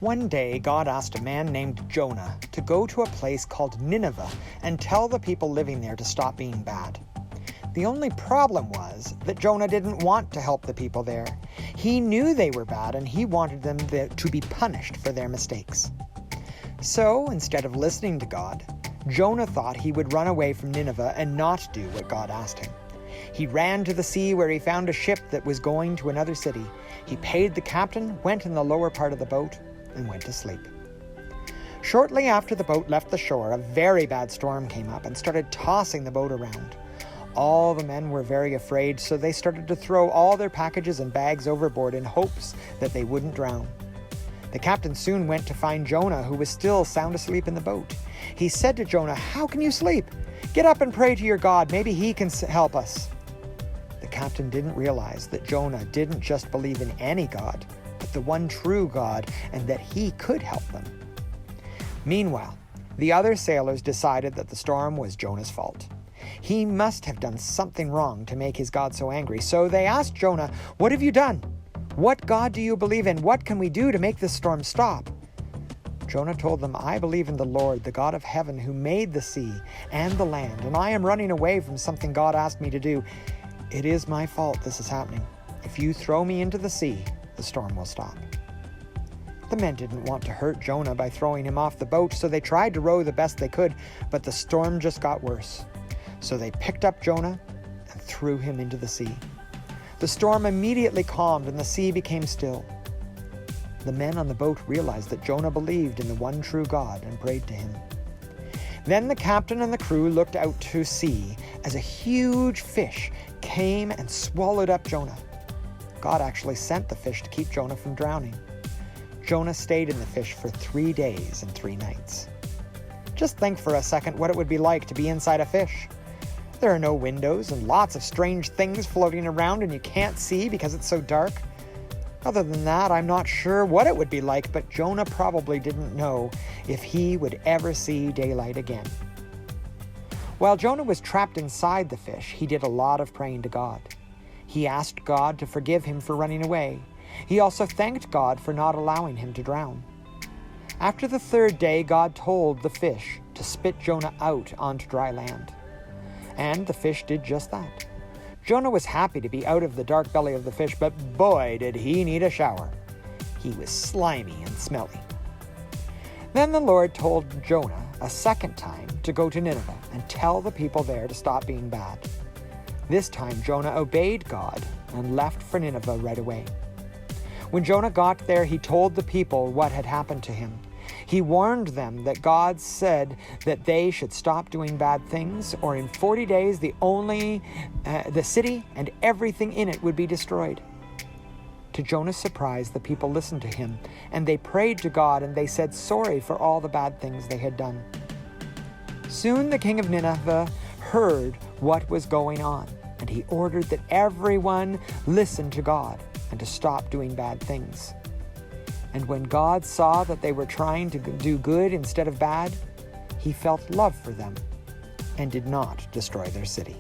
One day, God asked a man named Jonah to go to a place called Nineveh and tell the people living there to stop being bad. The only problem was that Jonah didn't want to help the people there. He knew they were bad and he wanted them to be punished for their mistakes. So, instead of listening to God, Jonah thought he would run away from Nineveh and not do what God asked him. He ran to the sea where he found a ship that was going to another city. He paid the captain, went in the lower part of the boat, and went to sleep. Shortly after the boat left the shore, a very bad storm came up and started tossing the boat around. All the men were very afraid, so they started to throw all their packages and bags overboard in hopes that they wouldn't drown. The captain soon went to find Jonah, who was still sound asleep in the boat. He said to Jonah, "How can you sleep? Get up and pray to your God. Maybe he can help us." The captain didn't realize that Jonah didn't just believe in any God, but the one true God, and that he could help them. Meanwhile, the other sailors decided that the storm was Jonah's fault. He must have done something wrong to make his God so angry. So they asked Jonah, "What have you done? What God do you believe in? What can we do to make this storm stop?" Jonah told them, "I believe in the Lord, the God of heaven, who made the sea and the land, and I am running away from something God asked me to do. It is my fault this is happening. If you throw me into the sea, the storm will stop." The men didn't want to hurt Jonah by throwing him off the boat, so they tried to row the best they could, but the storm just got worse. So they picked up Jonah and threw him into the sea. The storm immediately calmed and the sea became still. The men on the boat realized that Jonah believed in the one true God and prayed to him. Then the captain and the crew looked out to sea as a huge fish came and swallowed up Jonah. God actually sent the fish to keep Jonah from drowning. Jonah stayed in the fish for 3 days and 3 nights. Just think for a second what it would be like to be inside a fish. There are no windows and lots of strange things floating around and you can't see because it's so dark. Other than that, I'm not sure what it would be like, but Jonah probably didn't know if he would ever see daylight again. While Jonah was trapped inside the fish, he did a lot of praying to God. He asked God to forgive him for running away. He also thanked God for not allowing him to drown. After the 3rd day, God told the fish to spit Jonah out onto dry land. And the fish did just that. Jonah was happy to be out of the dark belly of the fish, but boy, did he need a shower. He was slimy and smelly. Then the Lord told Jonah a 2nd time to go to Nineveh and tell the people there to stop being bad. This time Jonah obeyed God and left for Nineveh right away. When Jonah got there, he told the people what had happened to him. He warned them that God said that they should stop doing bad things, or in 40 days the city and everything in it would be destroyed. To Jonah's surprise, the people listened to him, and they prayed to God, and they said sorry for all the bad things they had done. Soon the king of Nineveh heard what was going on, and he ordered that everyone listen to God and to stop doing bad things. And when God saw that they were trying to do good instead of bad, he felt love for them and did not destroy their city.